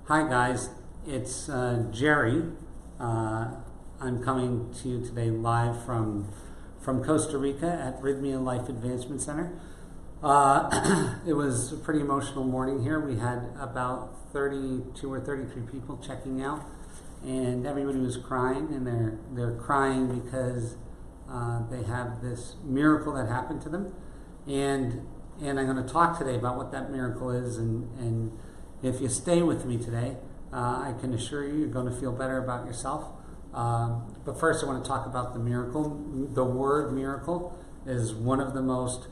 Hi guys, it's Jerry. I'm coming to you today live from Costa Rica at Rythmia Life Advancement Center. It was a pretty emotional morning here. We had about 32 or 33 people checking out, and everybody was crying, and they're crying because they have this miracle that happened to them, and I'm going to talk today about what that miracle is, and if you stay with me today, I can assure you you're going to feel better about yourself. But first I want to talk about the miracle. The word miracle is one of the most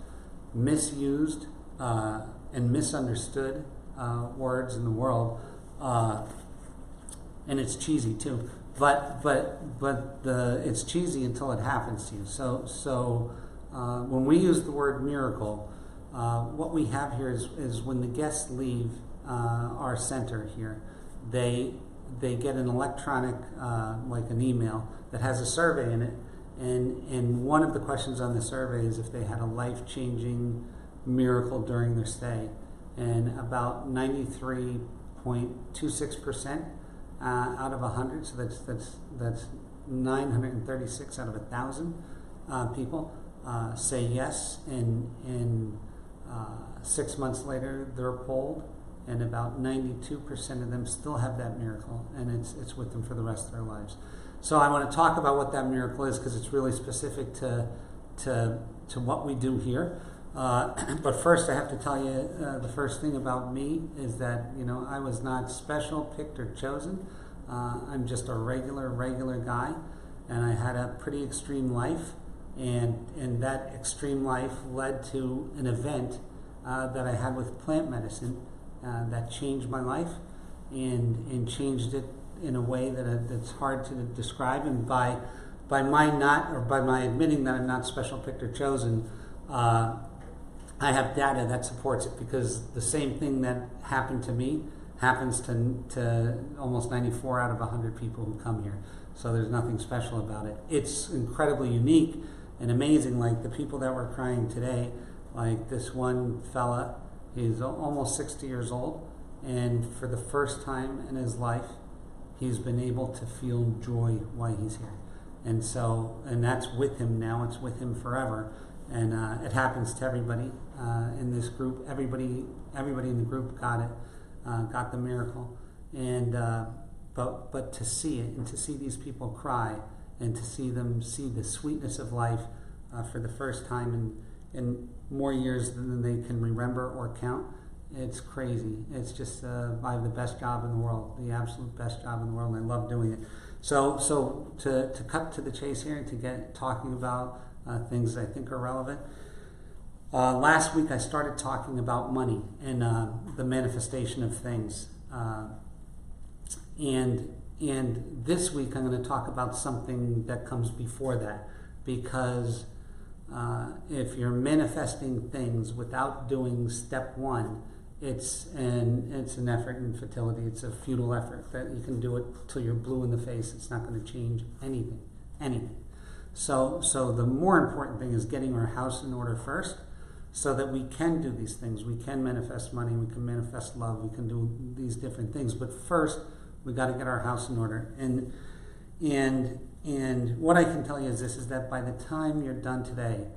misused and misunderstood words in the world, and it's cheesy too. But it's cheesy until it happens to you. So when we use the word miracle, what we have here is when the guests leave our center here, they get an electronic, like an email that has a survey in it, and one of the questions on the survey is if they had a life-changing miracle during their stay, and about 93.26% out of 100, so that's 936 out of 1,000 people say yes, and 6 months later they're polled, and about 92% of them still have that miracle, and it's with them for the rest of their lives. So I want to talk about what that miracle is, because it's really specific to what we do here. But first I have to tell you, the first thing about me is that, I was not special, picked, or chosen. I'm just a regular guy, and I had a pretty extreme life, and that extreme life led to an event that I had with plant medicine that changed my life, and changed it in a way that's hard to describe. And by my admitting that I'm not special, picked, or chosen, I have data that supports it, because the same thing that happened to me happens to almost 94 out of 100 people who come here. So there's nothing special about it. It's incredibly unique and amazing. Like the people that were crying today, like this one fella, he's almost 60 years old, and for the first time in his life, he's been able to feel joy while he's here. And that's with him now. It's with him forever. And it happens to everybody in this group. Everybody in the group got it, got the miracle. And but to see it, and to see these people cry, and to see them see the sweetness of life for the first time in more years than they can remember or count, it's crazy. It's just I have the best job in the world, the absolute best job in the world, and I love doing it. So to cut to the chase here, and to get talking about things I think are relevant. Last week I started talking about money and the manifestation of things, and this week I'm going to talk about something that comes before that, because if you're manifesting things without doing step one, it's an effort in futility. It's a futile effort that you can do it till you're blue in the face. It's not going to change anything. So the more important thing is getting our house in order first, so that we can do these things. We can manifest money, we can manifest love, we can do these different things. But first, we got to get our house in order. And what I can tell you is this: is that by the time you're done today,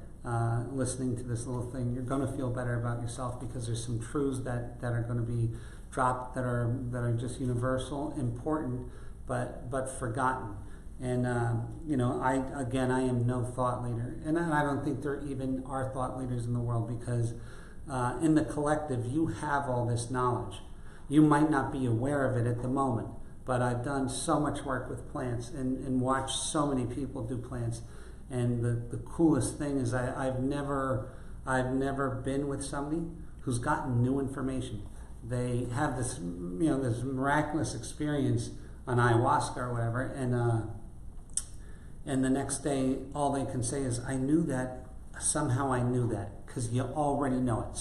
listening to this little thing, you're going to feel better about yourself, because there's some truths that are going to be dropped that are just universal, important, but forgotten. And I am no thought leader, and I don't think there even are thought leaders in the world, because in the collective you have all this knowledge. You might not be aware of it at the moment, but I've done so much work with plants and watched so many people do plants. And the coolest thing is I've never been with somebody who's gotten new information. They have this this miraculous experience on ayahuasca or whatever, and the next day all they can say is, I knew that, somehow I knew that, because you already know it.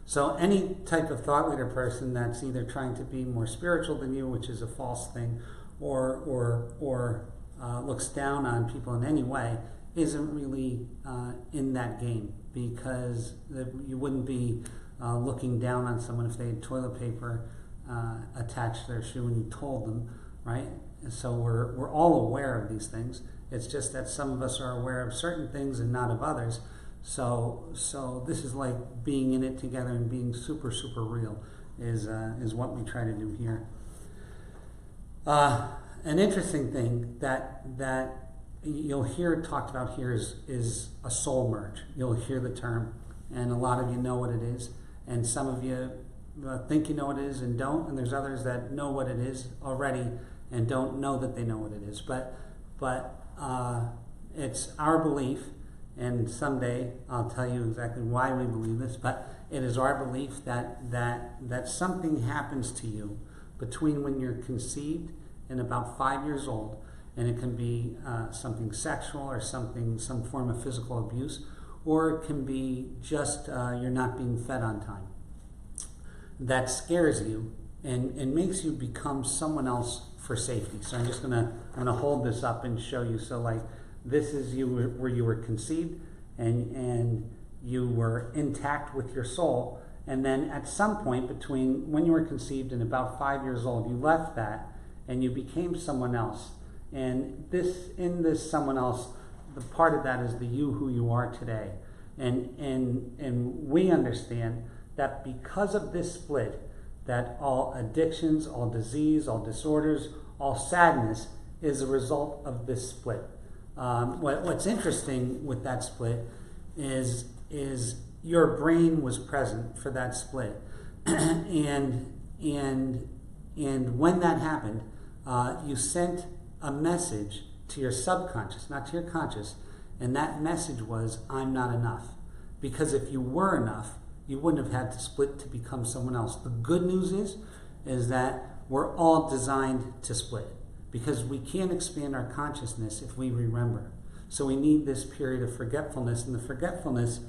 So any type of thought leader person that's either trying to be more spiritual than you, which is a false thing, or looks down on people in any way, isn't really in that game, because you wouldn't be looking down on someone if they had toilet paper attached to their shoe and you told them, right? And so we're all aware of these things. It's just that some of us are aware of certain things and not of others. So this is like being in it together and being super, super real is what we try to do here. An interesting thing that you'll hear talked about here is a soul merge. You'll hear the term, and a lot of you know what it is, and some of you think you know what it is and don't, and there's others that know what it is already and don't know that they know what it is. But it's our belief, and someday I'll tell you exactly why we believe this, but it is our belief that something happens to you between when you're conceived and about 5 years old, and it can be something sexual or some form of physical abuse, or it can be just you're not being fed on time. That scares you and makes you become someone else for safety. So I'm gonna hold this up and show you. So like this is where you were conceived and you were intact with your soul, and then at some point between when you were conceived and about 5 years old, you left that and you became someone else. And in this someone else, the part of that is the you who you are today. And we understand that because of this split, that all addictions, all disease, all disorders, all sadness is a result of this split. What's interesting with that split is your brain was present for that split, and when that happened, you sent a message to your subconscious, not to your conscious, and that message was, I'm not enough. Because if you were enough, you wouldn't have had to split to become someone else. The good news is that we're all designed to split, because we can't expand our consciousness if we remember. So we need this period of forgetfulness, and the forgetfulness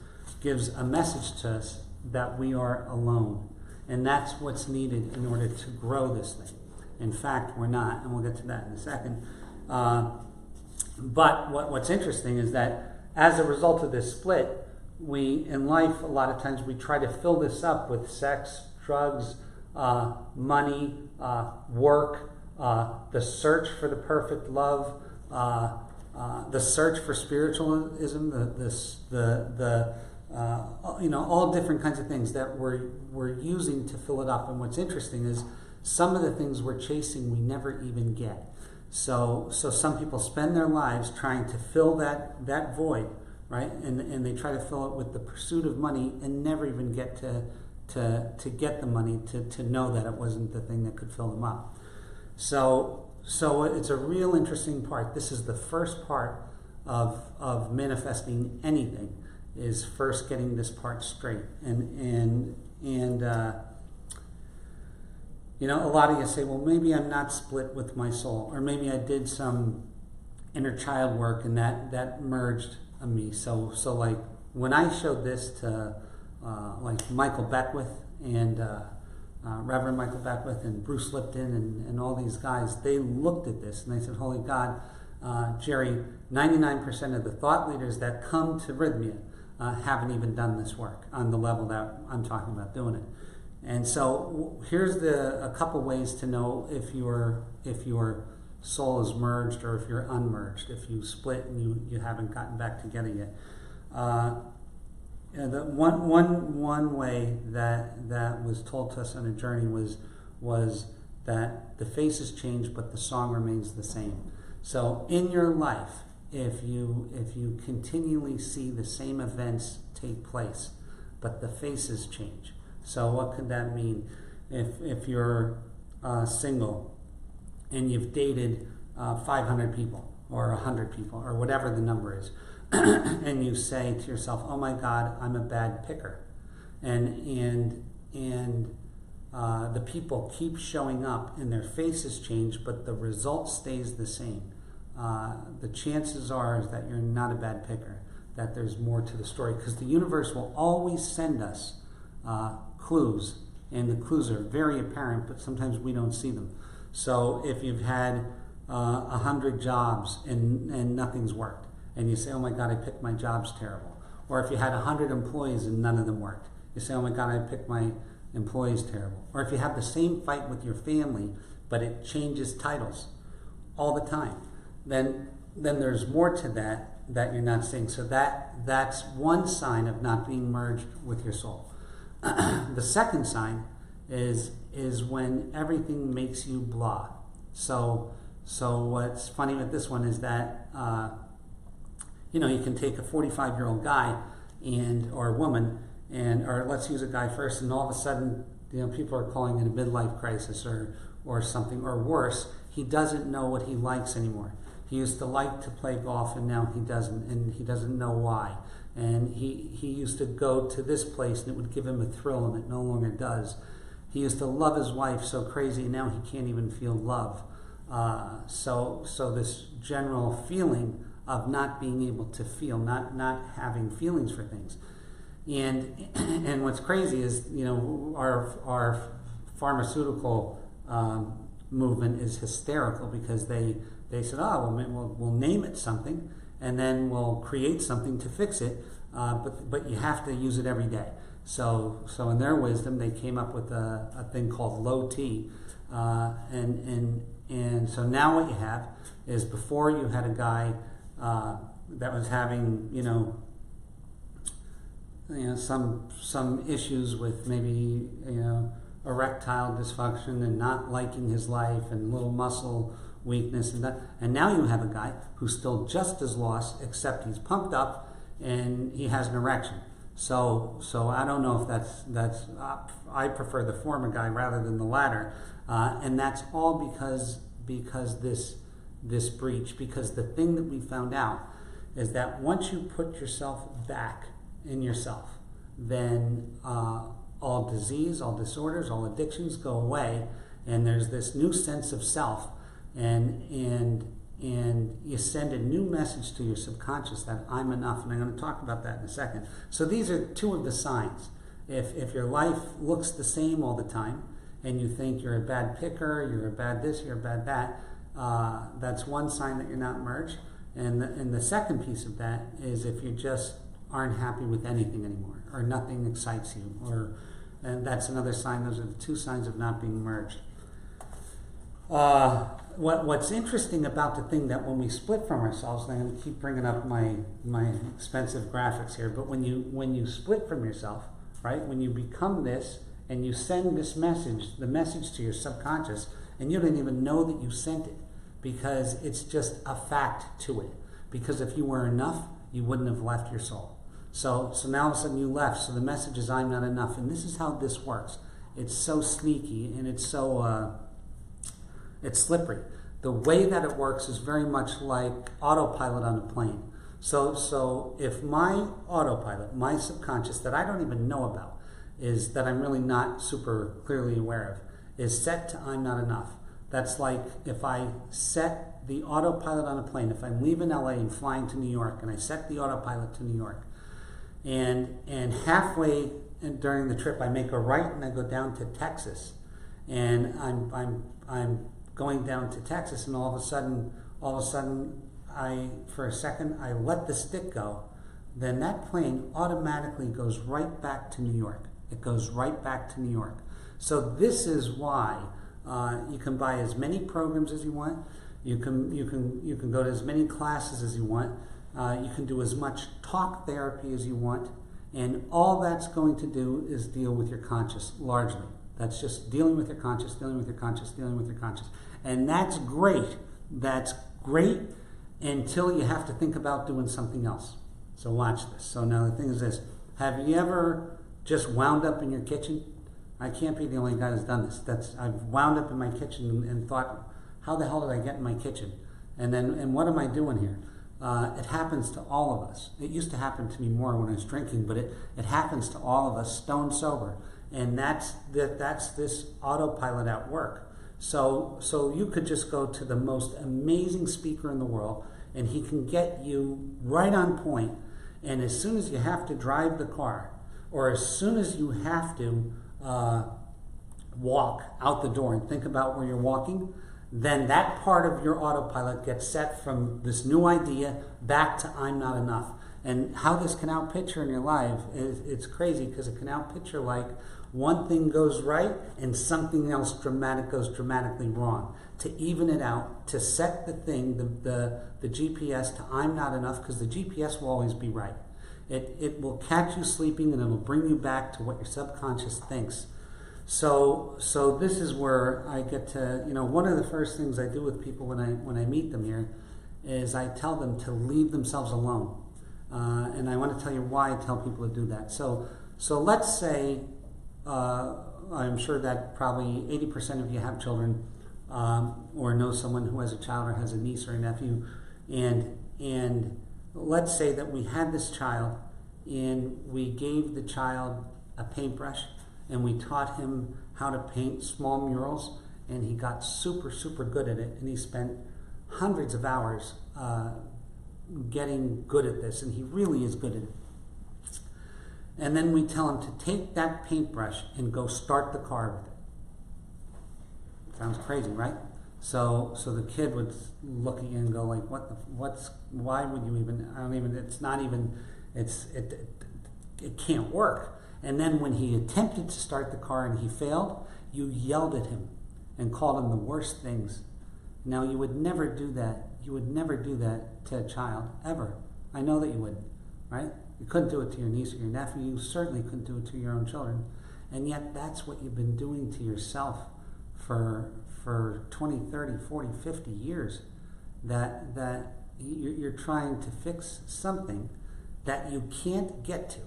gives a message to us that we are alone. And that's what's needed in order to grow this thing. In fact, we're not, and we'll get to that in a second. But what's interesting is that as a result of this split, we, in life, a lot of times we try to fill this up with sex, drugs, money, work, the search for the perfect love, the search for spiritualism, all different kinds of things that we're using to fill it up. And what's interesting is some of the things we're chasing we never even get. So some people spend their lives trying to fill that void, right? And they try to fill it with the pursuit of money and never even get to get the money to know that it wasn't the thing that could fill them up. So it's a real interesting part. This is the first part of manifesting anything, is first getting this part straight. And a lot of you say, well, maybe I'm not split with my soul, or maybe I did some inner child work and that merged me. So like when I showed this to like Michael Beckwith and Reverend Michael Beckwith and Bruce Lipton and all these guys, they looked at this and they said, holy God, Jerry, 99% of the thought leaders that come to Rythmia haven't even done this work on the level that I'm talking about doing it. And so here's a couple ways to know if your soul is merged or if you're unmerged, if you split and you haven't gotten back together yet. The one way that was told to us on a journey was that the faces change but the song remains the same. So in your life, if you continually see the same events take place but the faces change. So what could that mean? If you're single and you've dated 500 people or 100 people or whatever the number is, and you say to yourself, oh my God, I'm a bad picker. And the people keep showing up and their faces change, but the result stays the same. The chances are is that you're not a bad picker, that there's more to the story, because the universe will always send us clues, and the clues are very apparent, but sometimes we don't see them. So if you've had 100 jobs and nothing's worked, and you say, oh my God, I picked my jobs terrible. Or if you had 100 employees and none of them worked, you say, oh my God, I picked my employee's terrible. Or if you have the same fight with your family, but it changes titles all the time, then there's more to that you're not seeing. So that's one sign of not being merged with your soul. The second sign is when everything makes you blah. So what's funny with this one is that you can take a 45-year-old guy or a woman, or let's use a guy first, and all of a sudden people are calling it a midlife crisis or something, or worse, he doesn't know what he likes anymore. He used to like to play golf, and now he doesn't, and he doesn't know why. And he used to go to this place, and it would give him a thrill, and it no longer does. He used to love his wife so crazy, now he can't even feel love. So this general feeling of not being able to feel, not having feelings for things. And what's crazy is, our pharmaceutical movement is hysterical, because they said, we'll name it something, and then we'll create something to fix it, but you have to use it every day. So in their wisdom, they came up with a thing called low T, and so now what you have is, before you had a guy that was having some issues with maybe erectile dysfunction and not liking his life and little muscle weakness and now you have a guy who's still just as lost, except he's pumped up and he has an erection. So I don't know if that's I prefer the former guy rather than the latter, and that's all because this breach. Because the thing that we found out is that once you put yourself back in yourself, then all disease, all disorders, all addictions go away, and there's this new sense of self, and you send a new message to your subconscious that I'm enough, and I'm going to talk about that in a second. So these are two of the signs. If your life looks the same all the time, and you think you're a bad picker, you're a bad this, you're a bad that, that's one sign that you're not merged. And the second piece of that is if you just aren't happy with anything anymore, or nothing excites you, and that's another sign. Those are the two signs of not being merged. What's interesting about the thing that when we split from ourselves, and I'm going to keep bringing up my expensive graphics here, but when you split from yourself, right, when you become this and you send this message, the message to your subconscious, and you don't even know that you sent it, because it's just a fact to it. Because if you were enough, you wouldn't have left your soul. So now all of a sudden you left, so the message is I'm not enough, and this is how this works. It's so sneaky, and it's so it's slippery. The way that it works is very much like autopilot on a plane. So if my autopilot, my subconscious that I don't even know about, is that I'm really not super clearly aware of, is set to I'm not enough. That's like if I set the autopilot on a plane, if I'm leaving LA and flying to New York, and I set the autopilot to New York, and halfway during the trip I make a right and I go down to Texas, and I'm going down to Texas, and all of a sudden for a second I let the stick go, then that plane automatically goes right back to New York. It goes right back to New York. So this is why you can buy as many programs as you want. You can go to as many classes as you want. You can do as much talk therapy as you want, and all that's going to do is deal with your conscious largely. That's just dealing with your conscious, dealing with your conscious, dealing with your conscious. And that's great. That's great until you have to think about doing something else. So watch this. So now the thing is this. Have you ever just wound up in your kitchen? I can't be the only guy who's done this. I've wound up in my kitchen and thought, how the hell did I get in my kitchen? And what am I doing here? It happens to all of us. It used to happen to me more when I was drinking, but it happens to all of us, stone sober. And that's this autopilot at work. So you could just go to the most amazing speaker in the world, and he can get you right on point. And as soon as you have to drive the car, or as soon as you have to walk out the door and think about where you're walking, then that part of your autopilot gets set from this new idea back to I'm not enough. And how this can outpicture in your life, it's crazy, because it can outpicture like one thing goes right and something else dramatic goes dramatically wrong. To even it out, to set the thing, the GPS to I'm not enough, because the GPS will always be right. It will catch you sleeping and it'll bring you back to what your subconscious thinks. So this is where I get to, one of the first things I do with people when I meet them here is I tell them to leave themselves alone. And I want to tell you why I tell people to do that. So let's say, I'm sure that probably 80% of you have children, or know someone who has a child or has a niece or a nephew, and let's say that we had this child and we gave the child a paintbrush and we taught him how to paint small murals, and he got super, super good at it, and he spent hundreds of hours getting good at this, and he really is good at it. And then we tell him to take that paintbrush and go start the car with it. Sounds crazy, right? So the kid would look at you and go like, why would you even, it can't work. And then when he attempted to start the car and he failed, you yelled at him and called him the worst things. Now, you would never do that. You would never do that to a child, ever. I know that you wouldn't, right? You couldn't do it to your niece or your nephew. You certainly couldn't do it to your own children. And yet that's what you've been doing to yourself for 20, 30, 40, 50 years. That you're trying to fix something that you can't get to.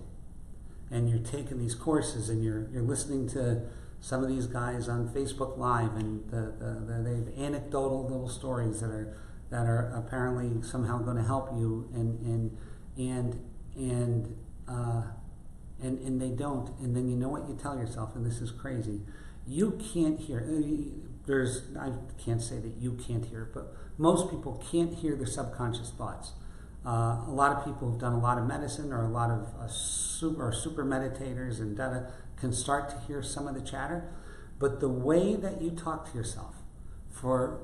And you're taking these courses and you're listening to some of these guys on Facebook Live, and they have anecdotal little stories that are apparently somehow going to help you, and they don't. And then you know what you tell yourself, and this is crazy. You can't hear. I can't say that you can't hear it, but most people can't hear their subconscious thoughts. A lot of people who've done a lot of medicine, or a lot of super meditators and can start to hear some of the chatter, but the way that you talk to yourself for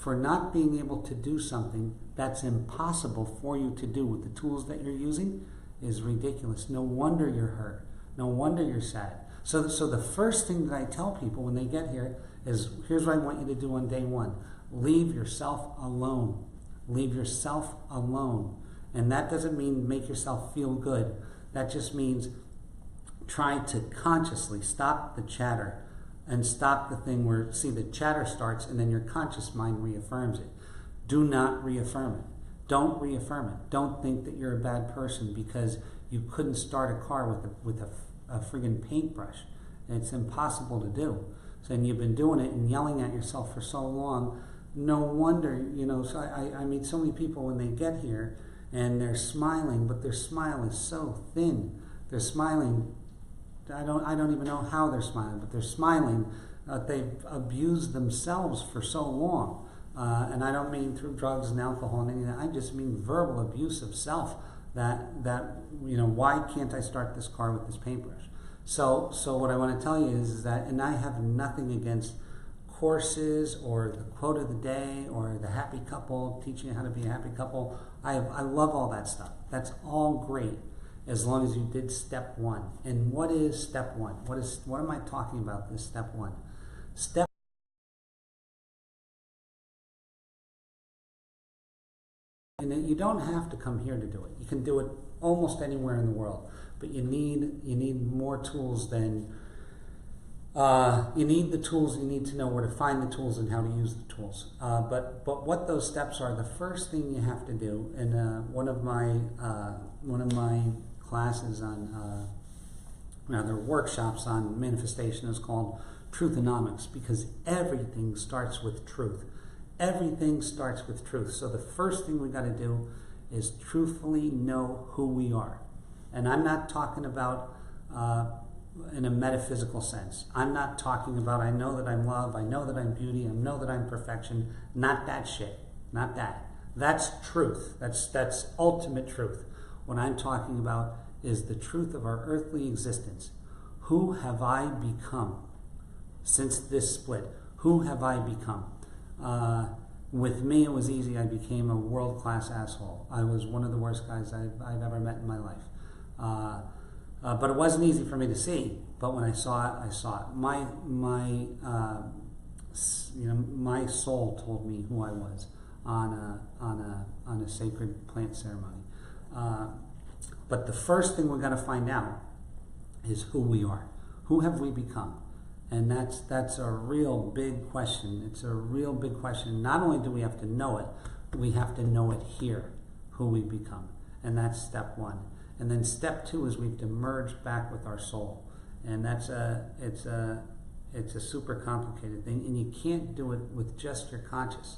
not being able to do something that's impossible for you to do with the tools that you're using is ridiculous. No wonder you're hurt. No wonder you're sad. So the first thing that I tell people when they get here is, here's what I want you to do on day one. Leave yourself alone. Leave yourself alone. And that doesn't mean make yourself feel good. That just means try to consciously stop the chatter and stop the thing where, see, the chatter starts and then your conscious mind reaffirms it. Do not reaffirm it. Don't reaffirm it. Don't think that you're a bad person because you couldn't start a car with a friggin' paintbrush. It's impossible to do. So, and you've been doing it and yelling at yourself for so long. No wonder, so I meet so many people when they get here and they're smiling, but their smile is so thin. They're smiling, I don't even know how they're smiling, but they're smiling. They've abused themselves for so long. And I don't mean through drugs and alcohol and anything. I just mean verbal abuse of self that why can't I start this car with this paintbrush? So what I want to tell you is that, and I have nothing against courses or the quote of the day or the happy couple, teaching you how to be a happy couple. I love all that stuff. That's all great as long as you did step one. And what is step one? What am I talking about, this step one? Step and you don't have to come here to do it. You can do it almost anywhere in the world. But you need more tools than you need the tools. You need to know where to find the tools and how to use the tools. But what those steps are, the first thing you have to do, and one of my classes on their workshops on manifestation is called Truthonomics, because everything starts with truth. Everything starts with truth. So the first thing we got to do is truthfully know who we are. And I'm not talking about in a metaphysical sense. I'm not talking about I know that I'm love, I know that I'm beauty, I know that I'm perfection. Not that shit. Not that. That's truth. That's ultimate truth. What I'm talking about is the truth of our earthly existence. Who have I become since this split? Who have I become? With me, it was easy. I became a world-class asshole. I was one of the worst guys I've ever met in my life. But it wasn't easy for me to see. But when I saw it, I saw it. My soul told me who I was on a sacred plant ceremony. But the first thing we're going to find out is who we are. Who have we become? And that's a real big question. It's a real big question. Not only do we have to know it, we have to know it here, who we become. And that's step one. And then step two is we have to merge back with our soul. And it's a super complicated thing. And you can't do it with just your conscious.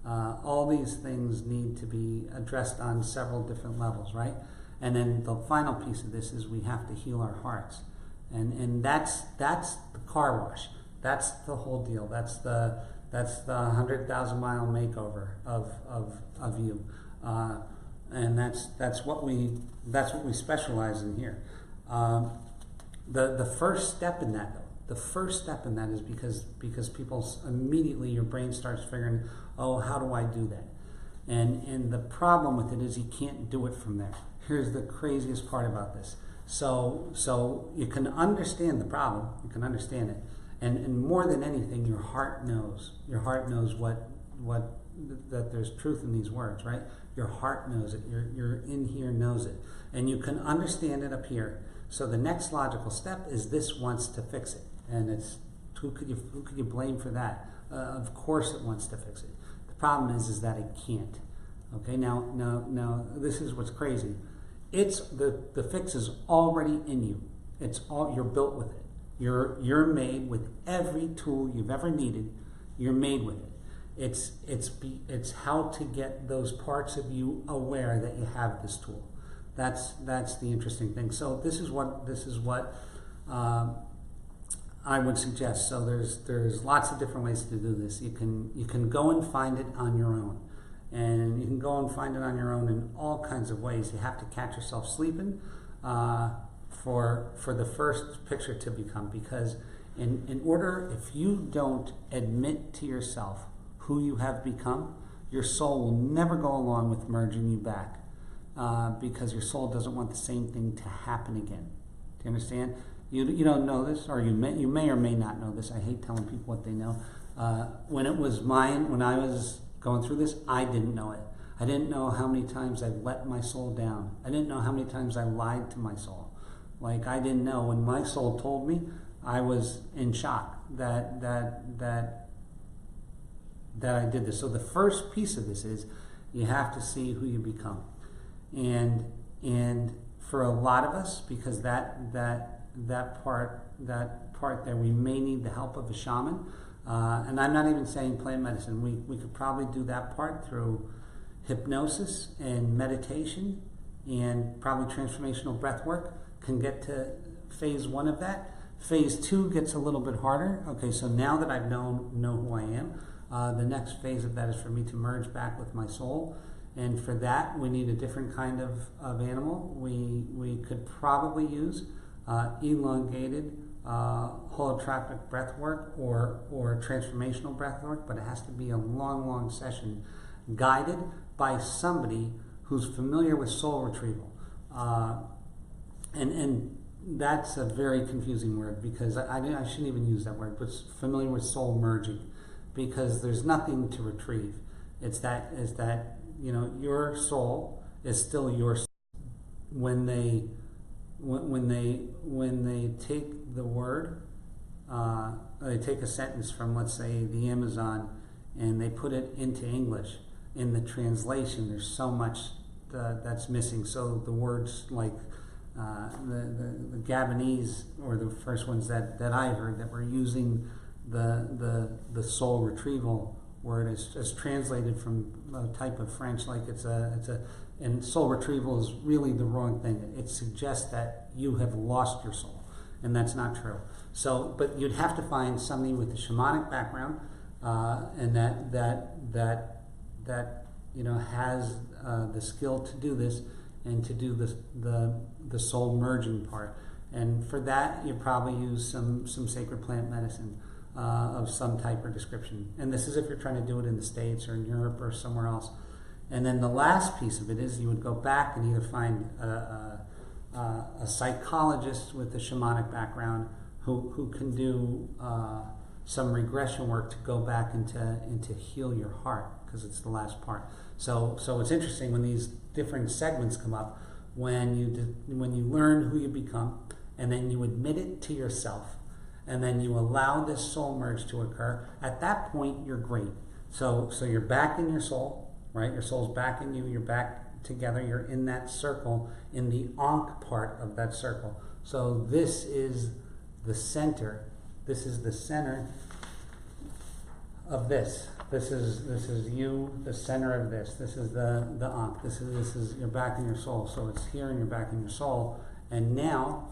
All these things need to be addressed on several different levels, right? And then the final piece of this is we have to heal our hearts. And that's the car wash. That's the whole deal. That's the 100,000-mile makeover of you. And that's what we specialize in here. The first step in that, though, is because people immediately, your brain starts figuring, oh, how do I do that? And the problem with it is you can't do it from there. Here's the craziest part about this. So you can understand the problem, you can understand it, and more than anything, your heart knows. Your heart knows that there's truth in these words, right? Your heart knows it. Your in here knows it, and you can understand it up here. So the next logical step is this wants to fix it, and it's who could you blame for that? Of course, it wants to fix it. The problem is that it can't. Okay, now this is what's crazy. It's the fix is already in you. You're built with it. You're made with every tool you've ever needed. You're made with it. It's how to get those parts of you aware that you have this tool. That's the interesting thing. So this is what I would suggest. So there's lots of different ways to do this. You can go and find it on your own. And you can go and find it on your own in all kinds of ways. You have to catch yourself sleeping for the first picture to become, because in order, if you don't admit to yourself who you have become, your soul will never go along with merging you back, because your soul doesn't want the same thing to happen again. Do you understand? You don't know this, or you may or may not know this. I hate telling people what they know. When it was mine, when I was going through this, I didn't know it. I didn't know how many times I let my soul down. I didn't know how many times I lied to my soul. Like, I didn't know. When my soul told me, I was in shock that I did this. So the first piece of this is you have to see who you become. And for a lot of us, because that part there, we may need the help of a shaman. And I'm not even saying plant medicine. We could probably do that part through hypnosis and meditation, and probably transformational breath work can get to phase one of that. Phase two gets a little bit harder. Okay, so now that I know who I am, the next phase of that is for me to merge back with my soul. And for that, we need a different kind of animal. We could probably use elongated holotropic breath work or transformational breath work, but it has to be a long session guided by somebody who's familiar with soul retrieval. And that's a very confusing word, because I shouldn't even use that word, but familiar with soul merging, because there's nothing to retrieve. It's that your soul is still your soul. When they take the word, they take a sentence from, let's say, the Amazon, and they put it into English. In the translation, there's so much that's missing. So the words like the Gabonese, or the first ones that I heard that were using the soul retrieval word is translated from a type of French, like and soul retrieval is really the wrong thing. It suggests that you have lost your soul, and that's not true. So, but you'd have to find somebody with a shamanic background, and that has the skill to do this, and to do the soul merging part. And for that, you probably use some sacred plant medicine of some type or description. And this is if you're trying to do it in the States or in Europe or somewhere else. And then the last piece of it is you would go back and either find a psychologist with a shamanic background who can do some regression work to go back into heal your heart, because it's the last part. So it's interesting when these different segments come up, when you learn who you become, and then you admit it to yourself, and then you allow this soul merge to occur. At that point, you're great. So you're back in your soul, right? Your soul's back in you. You're back together. You're in that circle, in the Ankh part of that circle. So this is the center. This is the center of this. This is you, the center of this. This is the Ankh. This is you're back in your soul. So it's here, and you're back in your soul. And now,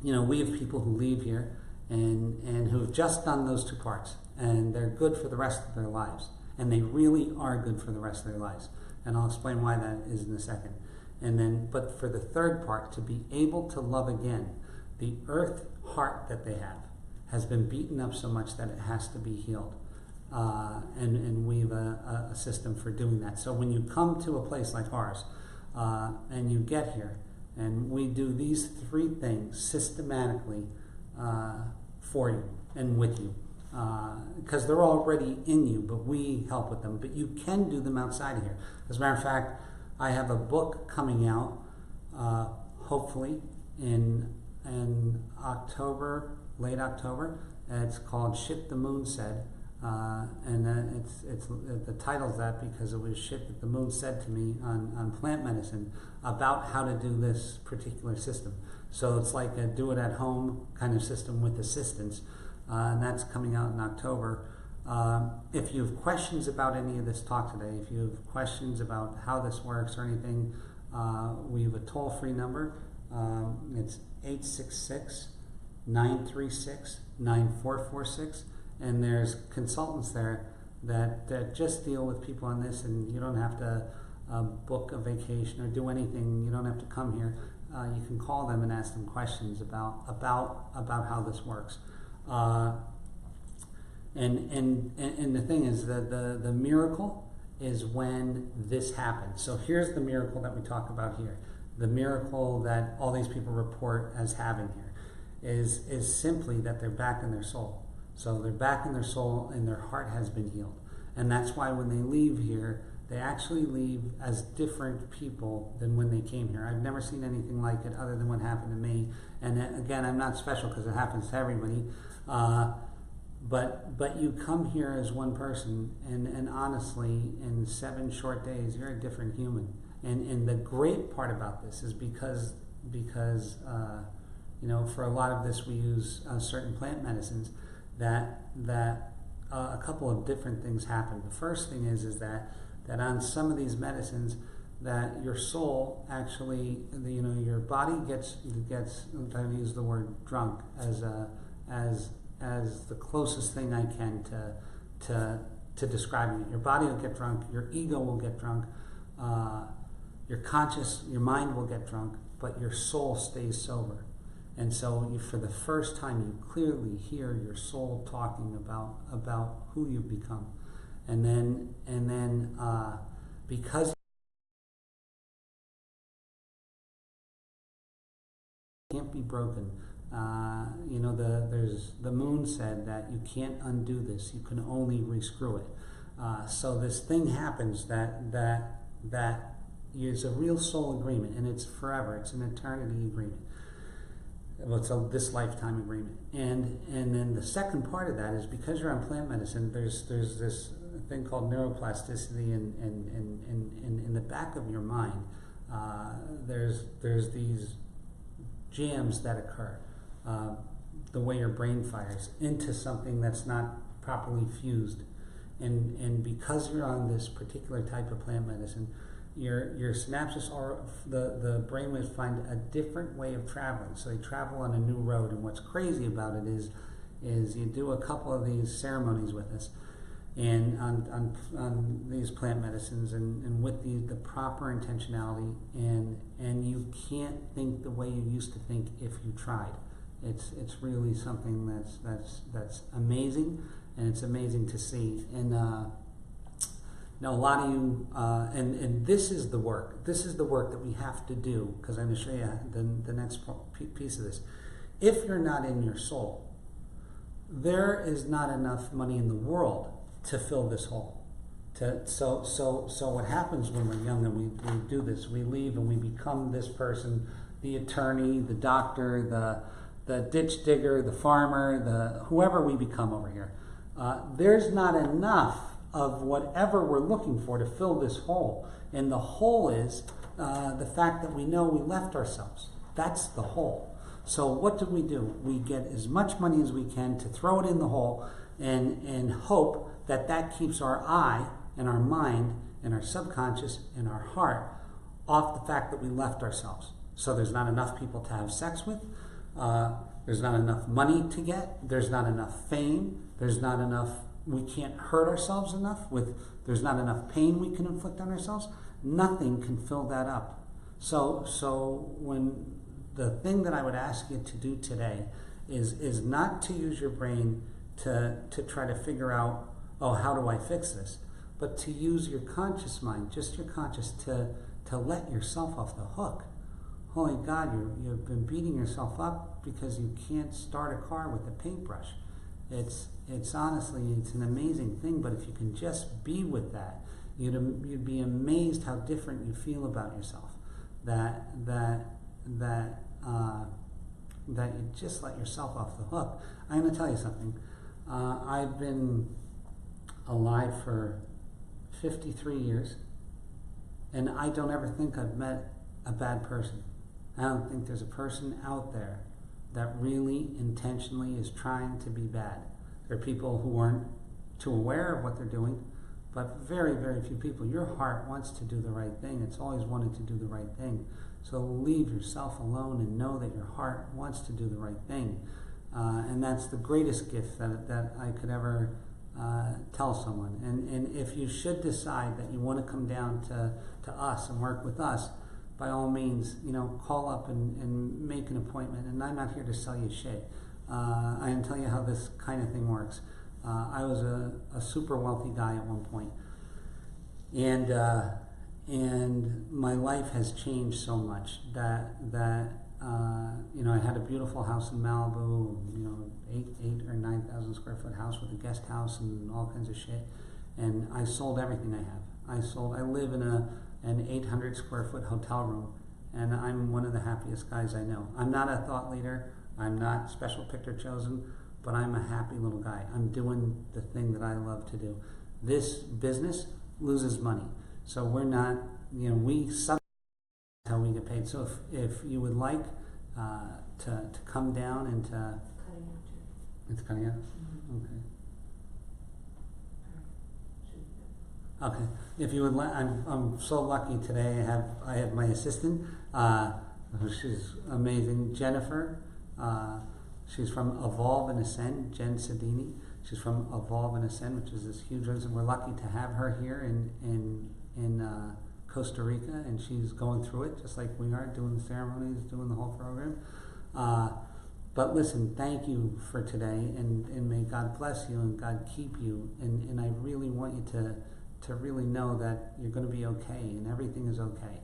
we have people who leave here and who have just done those two parts, and they're good for the rest of their lives. And they really are good for the rest of their lives. And I'll explain why that is in a second. And then, but for the third part, to be able to love again, the earth heart that they have has been beaten up so much that it has to be healed. And we have a system for doing that. So when you come to a place like ours, and you get here, and we do these three things systematically for you and with you, because they're already in you, but we help with them. But you can do them outside of here. As a matter of fact, I have a book coming out, hopefully in October, late October. It's called Shit the Moon Said. And it's the title's that because it was shit that the moon said to me on plant medicine about how to do this particular system. So it's like a do it at home kind of system with assistance, and that's coming out in October. If you have questions about any of this talk today, if you have questions about how this works or anything, we have a toll-free number. It's 866-936-9446. And there's consultants there that just deal with people on this, and you don't have to book a vacation or do anything. You don't have to come here. You can call them and ask them questions about how this works. And the thing is that the miracle is when this happens. So here's the miracle that we talk about here. The miracle that all these people report as having here is simply that they're back in their soul. So they're back in their soul, and their heart has been healed. And that's why when they leave here, they actually leave as different people than when they came here. I've never seen anything like it other than what happened to me. And again, I'm not special because it happens to everybody. But you come here as one person, and honestly, in 7 short days, you're a different human. And the great part about this is because for a lot of this we use certain plant medicines, that a couple of different things happen. The first thing is that on some of these medicines, that your soul actually, your body gets. I'm trying to use the word drunk as the closest thing I can to describing it. Your body will get drunk. Your ego will get drunk. Your mind will get drunk, but your soul stays sober. And so for the first time, you clearly hear your soul talking about who you've become. And then because it can't be broken, there's the moon said that you can't undo this, you can only rescrew it. So this thing happens that is a real soul agreement, and it's forever, it's an eternity agreement. Well, it's this lifetime agreement, and then the second part of that is because you're on plant medicine. There's this thing called neuroplasticity, and in the back of your mind, there's these jams that occur, the way your brain fires into something that's not properly fused, and because you're on this particular type of plant medicine, your synapses are the brainwaves find a different way of traveling. So they travel on a new road. And what's crazy about it is you do a couple of these ceremonies with us, and on these plant medicines, and with the proper intentionality, and you can't think the way you used to think if you tried. It's really something that's amazing, and it's amazing to see. And Now, a lot of you, and this is the work. This is the work that we have to do, because I'm going to show you the next piece of this. If you're not in your soul, there is not enough money in the world to fill this hole. So what happens when we're young and we do this, we leave and we become this person, the attorney, the doctor, the ditch digger, the farmer, the whoever we become over here. There's not enough of whatever we're looking for to fill this hole. And the hole is the fact that we know we left ourselves. That's the hole. So what do? We get as much money as we can to throw it in the hole and hope that keeps our eye and our mind and our subconscious and our heart off the fact that we left ourselves. So there's not enough people to have sex with. There's not enough money to get. There's not enough fame. There's not enough, we can't hurt ourselves enough. There's not enough pain we can inflict on ourselves. Nothing can fill that up. So when the thing that I would ask you to do today is not to use your brain to try to figure out, oh, how do I fix this? But to use your conscious mind, just your conscious, to let yourself off the hook. Holy God, you've been beating yourself up because you can't start a car with a paintbrush. It's honestly, it's an amazing thing, but if you can just be with that, you'd be amazed how different you feel about yourself. That you just let yourself off the hook. I'm going to tell you something. I've been alive for 53 years, and I don't ever think I've met a bad person. I don't think there's a person out there that really intentionally is trying to be bad. There are people who aren't too aware of what they're doing, but very, very few people. Your heart wants to do the right thing. It's always wanted to do the right thing. So leave yourself alone and know that your heart wants to do the right thing. And that's the greatest gift that I could ever tell someone. And if you should decide that you want to come down to us and work with us, by all means, call up and make an appointment. And I'm not here to sell you shit. I can tell you how this kind of thing works. I was a super wealthy guy at one point. And my life has changed so much that I had a beautiful house in Malibu, 8 or 9,000 square foot house with a guest house and all kinds of shit. And I sold everything I have. I live in an 800 square foot hotel room, and I'm one of the happiest guys I know. I'm not a thought leader. I'm not special picked or chosen, but I'm a happy little guy. I'm doing the thing that I love to do. This business loses money. So we're not, we subsidize how we get paid. So if you would like to come down and to... Cutting out too. It's cutting out? Mm-hmm. Okay. Okay. If you would like, I'm so lucky today. I have my assistant. She's amazing, Jennifer. She's from Evolve and Ascend, Jen Sedini. She's from Evolve and Ascend, which is this huge reason. We're lucky to have her here in Costa Rica, and she's going through it just like we are, doing the ceremonies, doing the whole program. But listen, thank you for today, and may God bless you and God keep you. And I really want you to really know that you're going to be okay and everything is okay.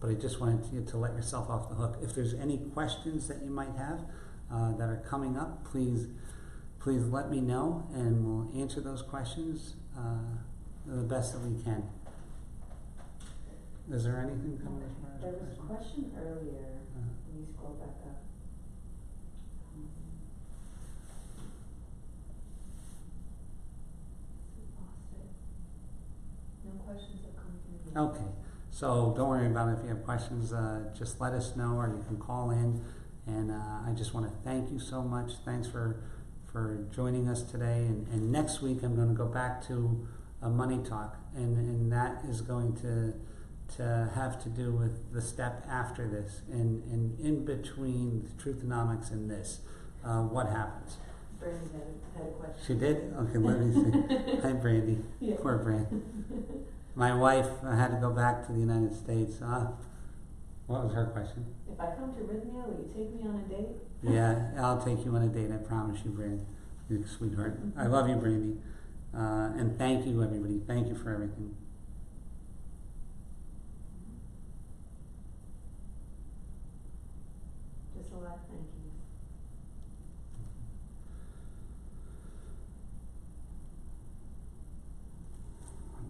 But I just wanted you to let yourself off the hook. If there's any questions that you might have that are coming up, please let me know, and we'll answer those questions the best that we can. Is there anything coming as far as There was a question earlier. Can you scroll back up? Lost it. No questions have come through. Okay, so don't worry about it. If you have questions, just let us know, or you can call in. And I just want to thank you so much. Thanks for joining us today. And next week I'm going to go back to a money talk, and that is going to have to do with the step after this, and in between Truthonomics and this, what happens. Brandy had a question. She did? Okay, let me see. Hi, Brandy. Yeah. Poor Brandy. My wife had to go back to the United States. What was her question? If I come to Rythmia, will you take me on a date? Yeah, I'll take you on a date. I promise you, Brandy. You sweetheart. I love you, Brandy. And thank you, everybody. Thank you for everything. Just a lot of thank yous.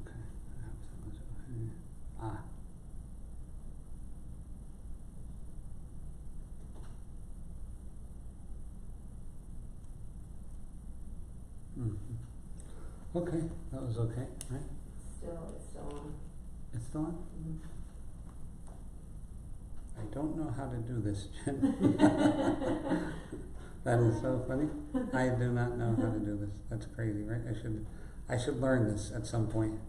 Okay. Ah. Okay, that was okay, right? It's still on. It's still on? Mm-hmm. I don't know how to do this, Jen. That is so funny. I do not know how to do this. That's crazy, right? I should learn this at some point.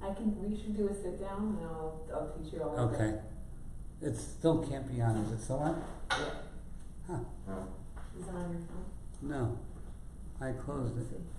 We should do a sit down and I'll teach you all. Okay. It still can't be on. Is it still on? Yeah. Huh. Is it on your phone? No. I closed it. Let's see.